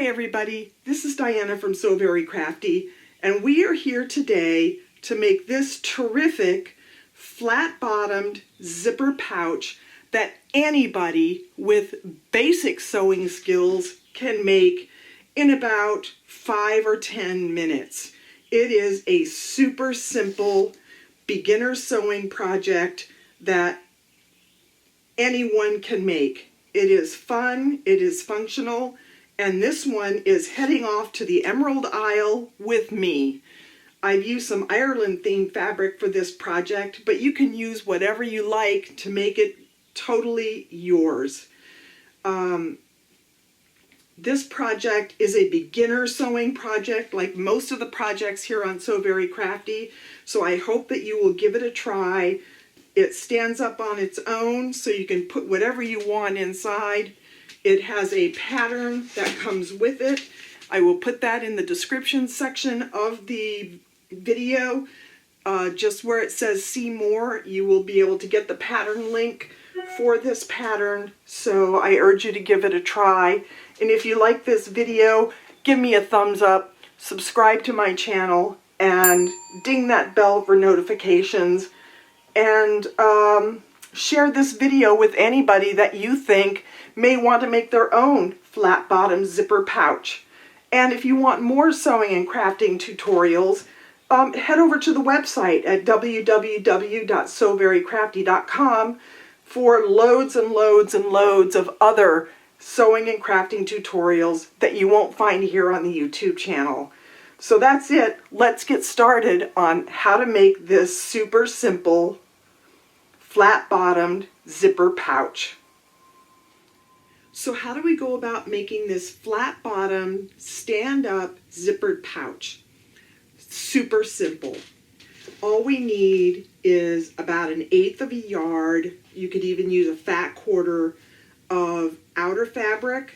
everybody, this is Diana from So Very Crafty, and we are here today to make this terrific flat-bottomed zipper pouch that anybody with basic sewing skills can make in about 5 or 10 minutes. It is a super simple beginner sewing project that anyone can make. It is fun, it is functional, and this one is heading off to the Emerald Isle with me. I've used some Ireland themed fabric for this project, but you can use whatever you like to make it totally yours. This project is a beginner sewing project like most of the projects here on So Very Crafty, so I hope that you will give it a try. It stands up on its own, so you can put whatever you want inside. It has a pattern that comes with it. I will put that in the description section of the video. Just where it says see more, you will be able to get the pattern link for this pattern. So I urge you to give it a try. And if you like this video, give me a thumbs up, subscribe to my channel, and ding that bell for notifications. And share this video with anybody that you think may want to make their own flat bottom zipper pouch. And if you want more sewing and crafting tutorials, head over to the website at www.soverycrafty.com for loads and loads and loads of other sewing and crafting tutorials that you won't find here on the YouTube channel. So that's it. Let's get started on how to make this super simple flat-bottomed zipper pouch. So how do we go about making this flat-bottomed, stand-up zippered pouch? Super simple. All we need is about 1/8 of a yard. You could even use a fat quarter of outer fabric,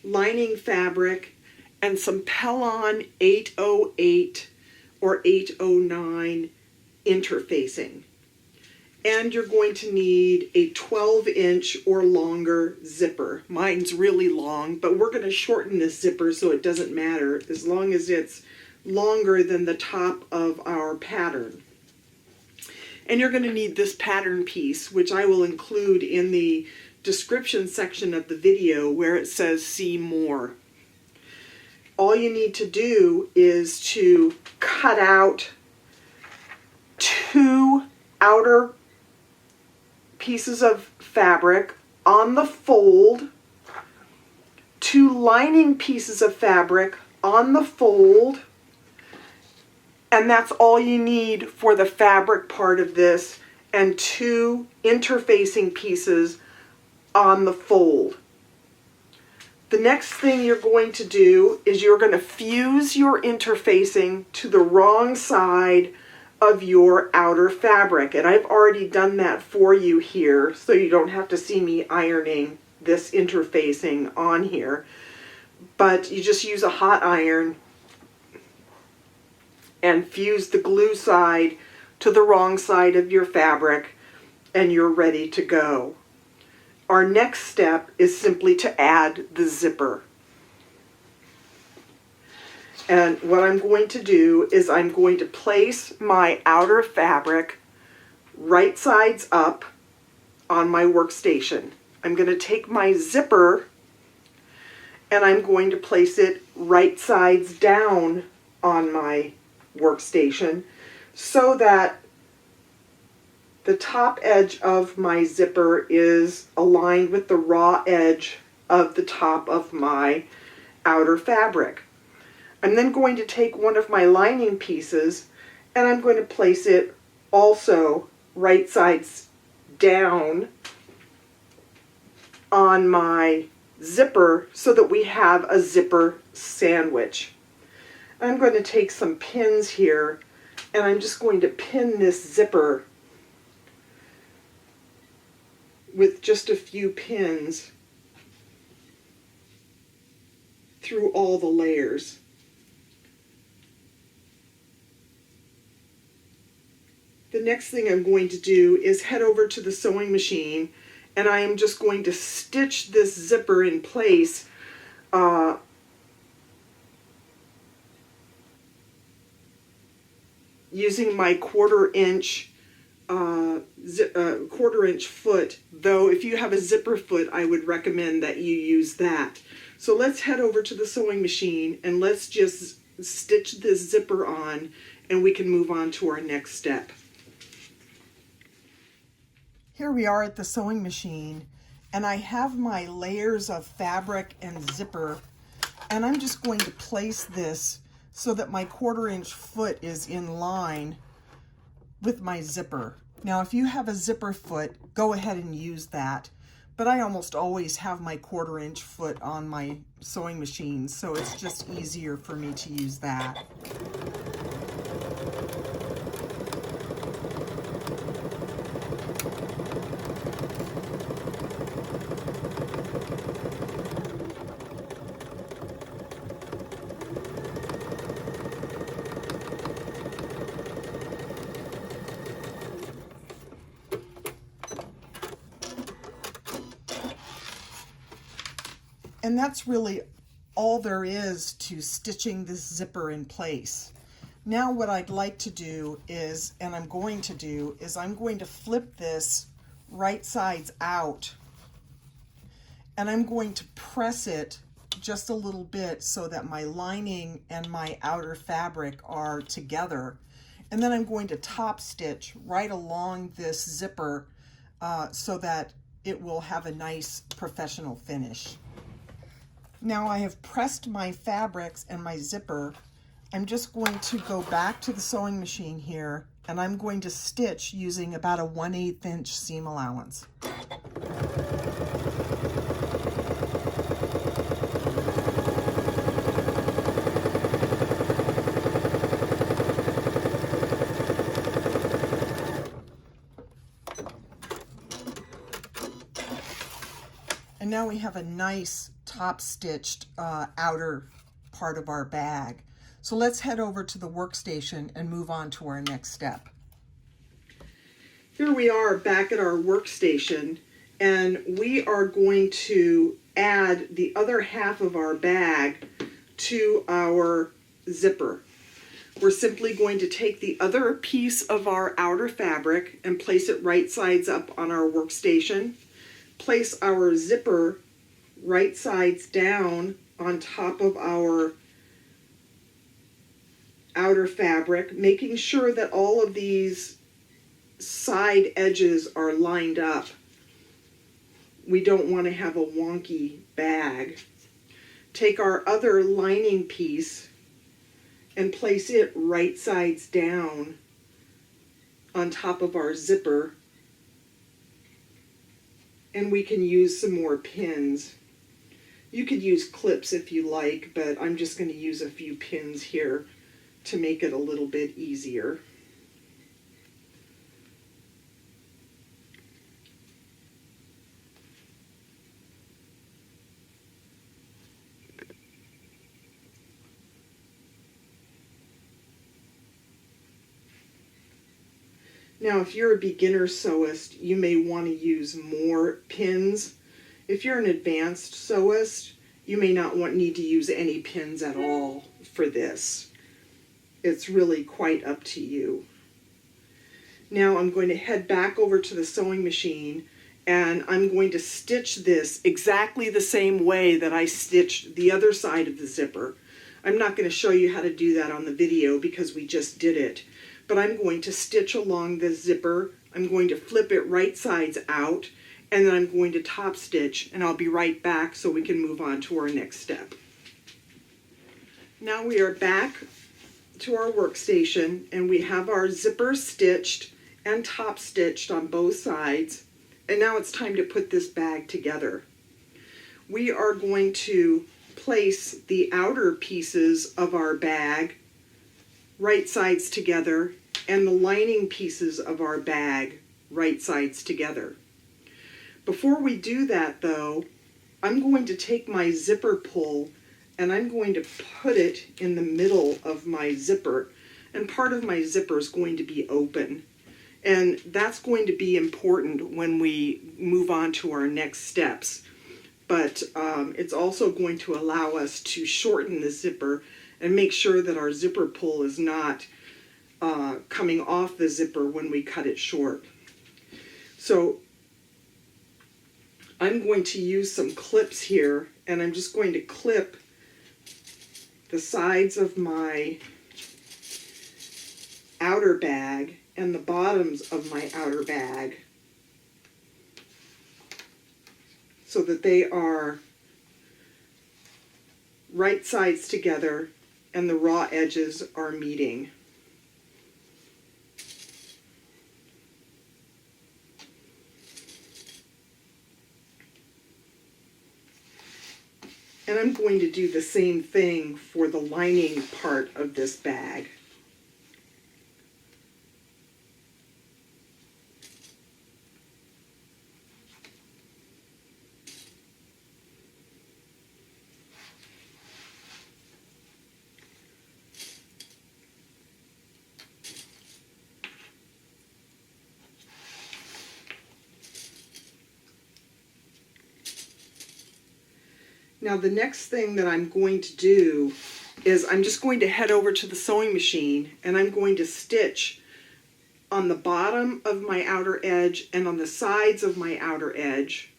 lining fabric, and some Pellon 808 or 809 interfacing. And you're going to need a 12-inch or longer zipper. Mine's really long, but we're going to shorten this zipper so it doesn't matter as long as it's longer than the top of our pattern. And you're going to need this pattern piece, which I will include in the description section of the video where it says see more. All you need to do is to cut out 2 outer pieces of fabric on the fold, 2 lining pieces of fabric on the fold, and that's all you need for the fabric part of this, and 2 interfacing pieces on the fold. The next thing you're going to do is you're going to fuse your interfacing to the wrong side of your outer fabric, and I've already done that for you here, so you don't have to see me ironing this interfacing on here. But you just use a hot iron and fuse the glue side to the wrong side of your fabric, and you're ready to go. Our next step is simply to add the zipper. And what I'm going to do is I'm going to place my outer fabric right sides up on my workstation. I'm going to take my zipper and I'm going to place it right sides down on my workstation so that the top edge of my zipper is aligned with the raw edge of the top of my outer fabric. I'm then going to take one of my lining pieces and I'm going to place it also right sides down on my zipper so that we have a zipper sandwich. I'm going to take some pins here and I'm just going to pin this zipper with just a few pins through all the layers. The next thing I'm going to do is head over to the sewing machine and I am just going to stitch this zipper in place using my quarter-inch foot, though if you have a zipper foot, I would recommend that you use that. So let's head over to the sewing machine and let's just stitch this zipper on, and we can move on to our next step. Here we are at the sewing machine, and I have my layers of fabric and zipper, and I'm just going to place this so that my quarter-inch foot is in line with my zipper. Now, if you have a zipper foot, go ahead and use that. But I almost always have my quarter-inch foot on my sewing machine, so it's just easier for me to use that. And that's really all there is to stitching this zipper in place. Now what I'd like to do is, and I'm going to do, is I'm going to flip this right sides out, and I'm going to press it just a little bit so that my lining and my outer fabric are together. And then I'm going to top stitch right along this zipper so that it will have a nice professional finish. Now I have pressed my fabrics and my zipper. I'm just going to go back to the sewing machine here, and I'm going to stitch using about a 1/8 inch seam allowance. And now we have a nice top stitched outer part of our bag. So let's head over to the workstation and move on to our next step. Here we are back at our workstation, and we are going to add the other half of our bag to our zipper. We're simply going to take the other piece of our outer fabric and place it right sides up on our workstation. Place our zipper right sides down on top of our outer fabric, making sure that all of these side edges are lined up. We don't want to have a wonky bag. Take our other lining piece and place it right sides down on top of our zipper. And we can use some more pins. You could use clips if you like, but I'm just going to use a few pins here to make it a little bit easier. Now, if you're a beginner sewist, you may want to use more pins. If you're an advanced sewist, you may not need to use any pins at all for this. It's really quite up to you. Now I'm going to head back over to the sewing machine, and I'm going to stitch this exactly the same way that I stitched the other side of the zipper. I'm not going to show you how to do that on the video because we just did it. But I'm going to stitch along the zipper. I'm going to flip it right sides out, and then I'm going to top stitch, and I'll be right back so we can move on to our next step. Now we are back to our workstation, and we have our zipper stitched and top stitched on both sides, and now it's time to put this bag together. We are going to place the outer pieces of our bag right sides together, and the lining pieces of our bag right sides together. Before we do that though, I'm going to take my zipper pull and I'm going to put it in the middle of my zipper, and part of my zipper is going to be open, and that's going to be important when we move on to our next steps. but it's also going to allow us to shorten the zipper and make sure that our zipper pull is not coming off the zipper when we cut it short. So I'm going to use some clips here, and I'm just going to clip the sides of my outer bag and the bottoms of my outer bag so that they are right sides together and the raw edges are meeting. And I'm going to do the same thing for the lining part of this bag. Now the next thing that I'm going to do is I'm just going to head over to the sewing machine and I'm going to stitch on the bottom of my outer edge and on the sides of my outer edge,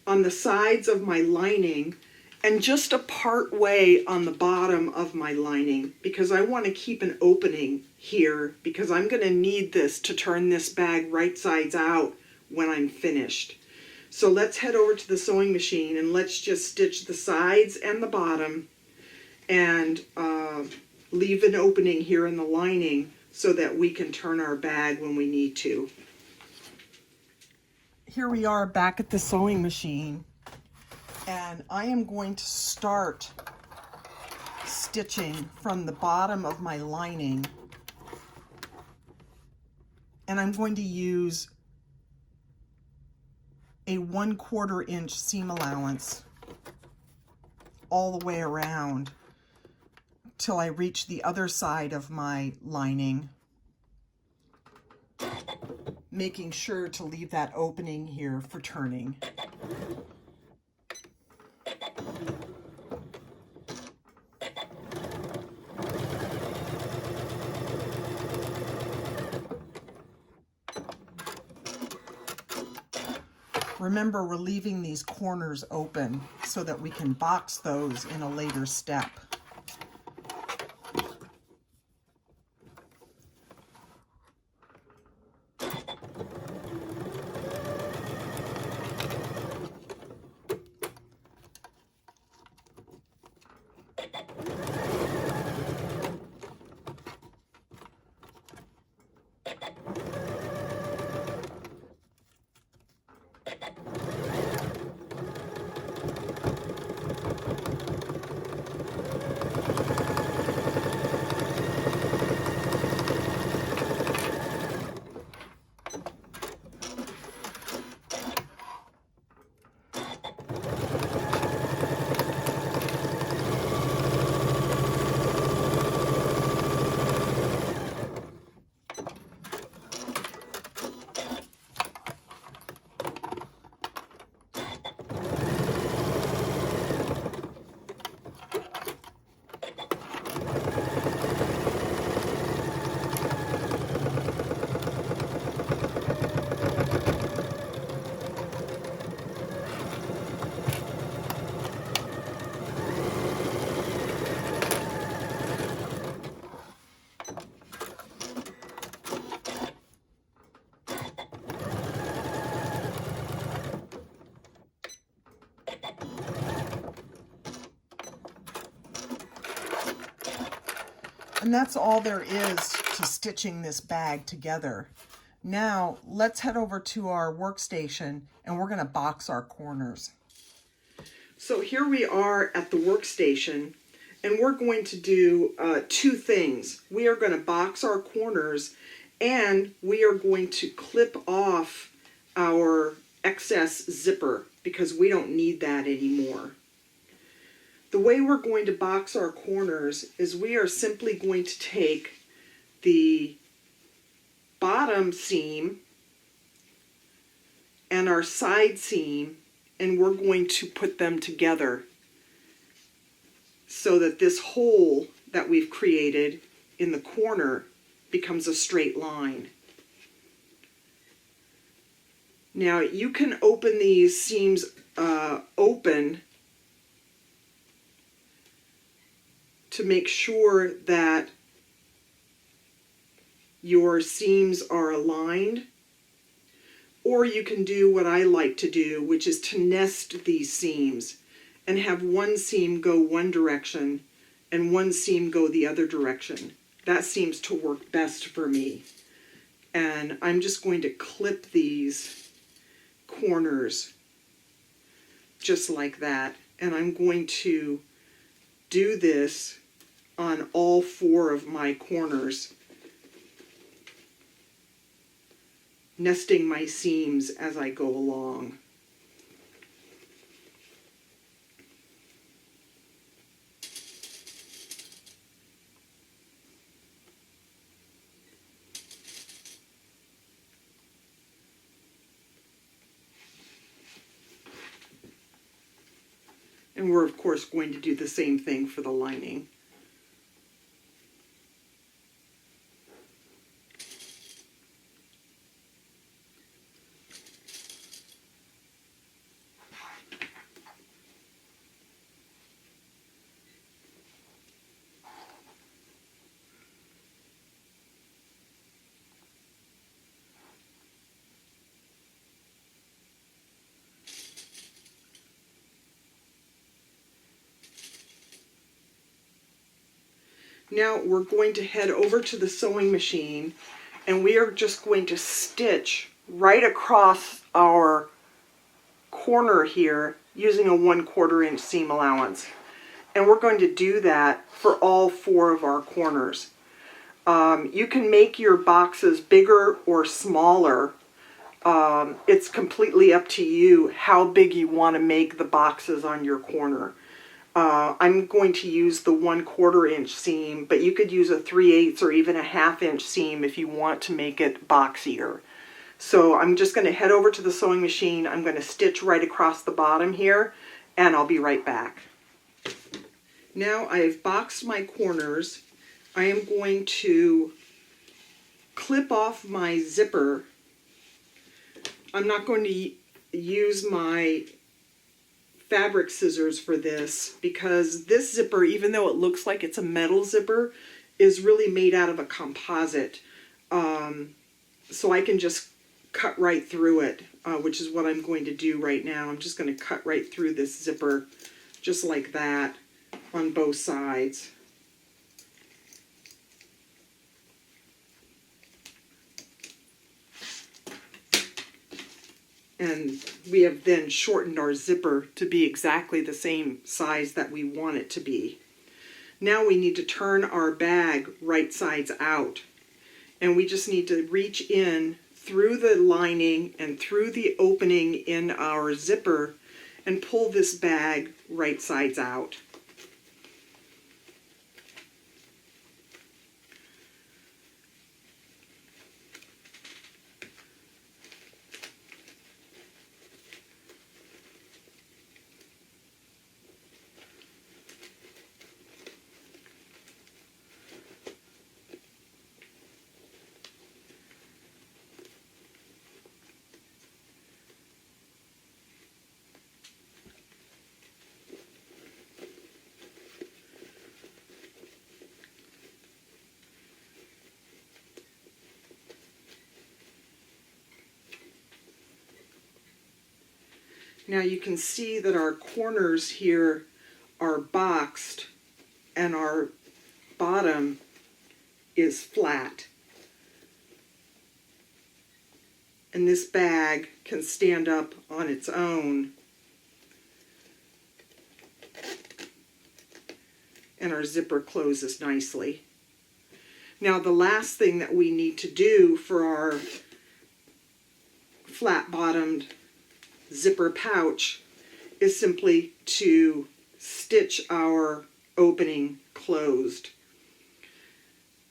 on the sides of my lining, and just a part way on the bottom of my lining, because I want to keep an opening here because I'm going to need this to turn this bag right sides out when I'm finished. So let's head over to the sewing machine and let's just stitch the sides and the bottom and leave an opening here in the lining so that we can turn our bag when we need to. Here we are back at the sewing machine, and I am going to start stitching from the bottom of my lining, and I'm going to use a 1/4 inch seam allowance all the way around till I reach the other side of my lining, making sure to leave that opening here for turning. Remember, we're leaving these corners open so that we can box those in a later step. And that's all there is to stitching this bag together. Now let's head over to our workstation and we're going to box our corners. So here we are at the workstation, and we're going to do two things. We are going to box our corners, and we are going to clip off our excess zipper because we don't need that anymore. The way we're going to box our corners is we are simply going to take the bottom seam and our side seam, and we're going to put them together so that this hole that we've created in the corner becomes a straight line. Now you can open these seams open to make sure that your seams are aligned, or you can do what I like to do, which is to nest these seams and have one seam go one direction and one seam go the other direction. That seems to work best for me. And I'm just going to clip these corners just like that. And I'm going to do this on all 4 of my corners, nesting my seams as I go along. And we're of course going to do the same thing for the lining. Now we're going to head over to the sewing machine, and we are just going to stitch right across our corner here using a 1/4 inch seam allowance. And we're going to do that for all 4 of our corners. You can make your boxes bigger or smaller. It's completely up to you how big you want to make the boxes on your corner. I'm going to use the 1/4 inch seam, but you could use a 3/8 or even a 1/2 inch seam if you want to make it boxier. So I'm just going to head over to the sewing machine. I'm going to stitch right across the bottom here, and I'll be right back. Now I've boxed my corners. I am going to clip off my zipper. I'm not going to use my fabric scissors for this, because this zipper, even though it looks like it's a metal zipper, is really made out of a composite. So I can just cut right through it, which is what I'm going to do right now. I'm just going to cut right through this zipper just like that on both sides. And we have then shortened our zipper to be exactly the same size that we want it to be. Now we need to turn our bag right sides out. And we just need to reach in through the lining and through the opening in our zipper and pull this bag right sides out. Now you can see that our corners here are boxed and our bottom is flat. And this bag can stand up on its own. And our zipper closes nicely. Now the last thing that we need to do for our flat-bottomed zipper pouch is simply to stitch our opening closed.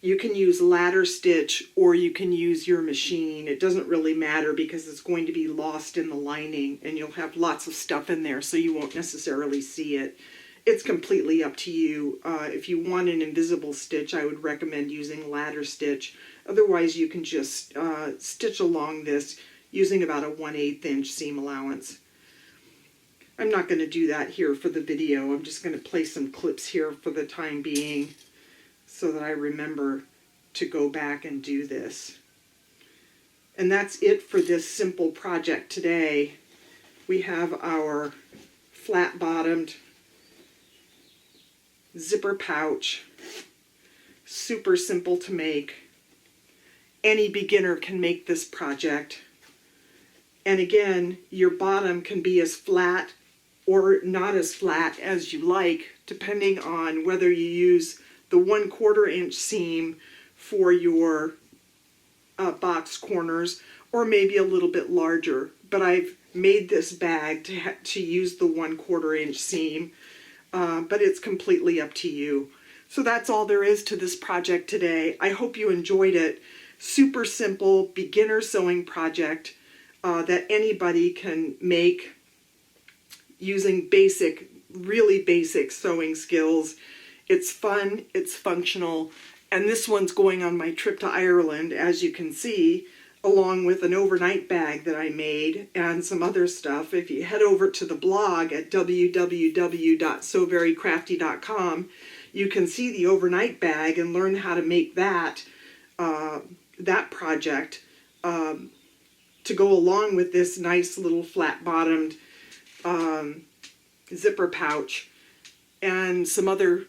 You can use ladder stitch or you can use your machine. It doesn't really matter because it's going to be lost in the lining and you'll have lots of stuff in there so you won't necessarily see it. It's completely up to you. If you want an invisible stitch, I would recommend using ladder stitch. Otherwise, you can just stitch along this using about a 1/8 inch seam allowance. I'm not going to do that here for the video. I'm just going to place some clips here for the time being so that I remember to go back and do this. And that's it for this simple project today. We have our flat-bottomed zipper pouch, super simple to make. Any beginner can make this project. And again, your bottom can be as flat or not as flat as you like, depending on whether you use the 1/4 inch seam for your box corners or maybe a little bit larger. But I've made this bag to use the 1/4 inch seam, but it's completely up to you. So that's all there is to this project today. I hope you enjoyed it. Super simple beginner sewing project that anybody can make using really basic sewing skills. It's fun, it's functional, and this one's going on my trip to Ireland, as you can see, along with an overnight bag that I made and some other stuff. If you head over to the blog at www.sewverycrafty.com, you can see the overnight bag and learn how to make that project to go along with this nice little flat-bottomed zipper pouch and some other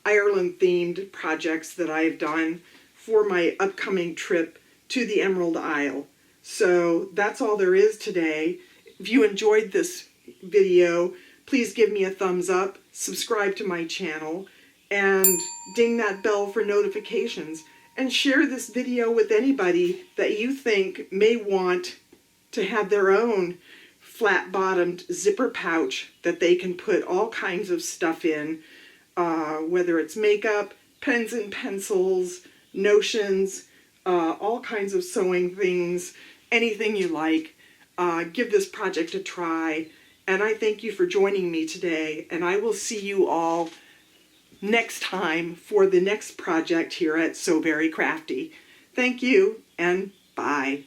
Ireland-themed projects that I've done for my upcoming trip to the Emerald Isle. So that's all there is today. If you enjoyed this video, please give me a thumbs up, subscribe to my channel, and ding that bell for notifications. And share this video with anybody that you think may want to have their own flat-bottomed zipper pouch that they can put all kinds of stuff in, whether it's makeup, pens and pencils, notions, all kinds of sewing things, anything you like. Give this project a try. And I thank you for joining me today, and I will see you all next time for the next project here at Sew Very Crafty. Thank you, and bye.